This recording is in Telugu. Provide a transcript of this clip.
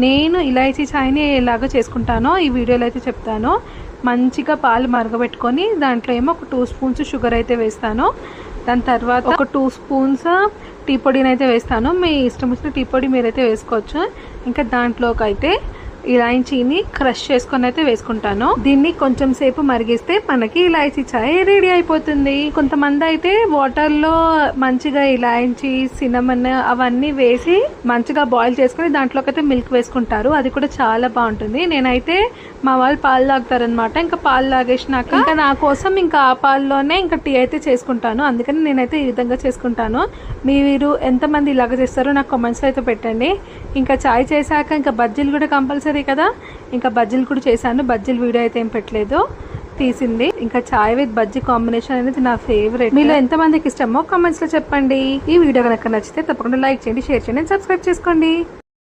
నేను ఇలాచీ చాయ్ని ఎలాగో చేసుకుంటానో ఈ వీడియోలో అయితే చెప్తాను. మంచిగా పాలు మరగబెట్టుకొని దాంట్లో ఏమో ఒక 2 స్పూన్స్ షుగర్ అయితే వేస్తాను. దాని తర్వాత ఒక 2 స్పూన్స్ టీ పొడిని అయితే వేస్తాను. మీ ఇష్టం వచ్చిన టీ పొడి మీరైతే వేసుకోవచ్చు. ఇంకా దాంట్లోకి అయితే ఇలాచీని క్రష్ చేసుకొని అయితే వేసుకుంటాను. దీన్ని కొంచెం సేపు మరిగిస్తే మనకి ఇలాచీ చాయ్ రెడీ అయిపోతుంది. కొంతమంది అయితే వాటర్ లో మంచిగా ఇలాచీ, సినమన్ అవన్నీ వేసి మంచిగా బాయిల్ చేసుకుని దాంట్లోకి అయితే మిల్క్ వేసుకుంటారు. అది కూడా చాలా బాగుంటుంది. నేనైతే మా వాళ్ళు పాలు తాగుతారనమాట. ఇంకా పాలు తాగేసినాక ఇంకా నా కోసం ఇంకా ఆ పాల్లోనే ఇంకా టీ అయితే చేసుకుంటాను. అందుకని నేనైతే ఈ విధంగా చేసుకుంటాను. మీరు ఎంతమంది ఇలాగ చేస్తారో నాకు కామెంట్స్లో అయితే పెట్టండి. ఇంకా చాయ్ చేశాక ఇంకా బజ్జీలు కూడా కంపల్సరీ కదా, ఇంకా బజ్జీలు కూడా చేశాను. బజ్జీలు వీడియో అయితే ఏం పెట్టలేదు, తీసింది. ఇంకా చాయ్ విత్ బజ్జీ కాంబినేషన్ అనేది నా ఫేవరెట్. మీలో ఎంతమందికి ఇష్టమో కామెంట్స్ లో చెప్పండి. ఈ వీడియో కనుక నచ్చితే తప్పకుండా లైక్ చేయండి, షేర్ చేయండి, సబ్స్క్రైబ్ చేసుకోండి.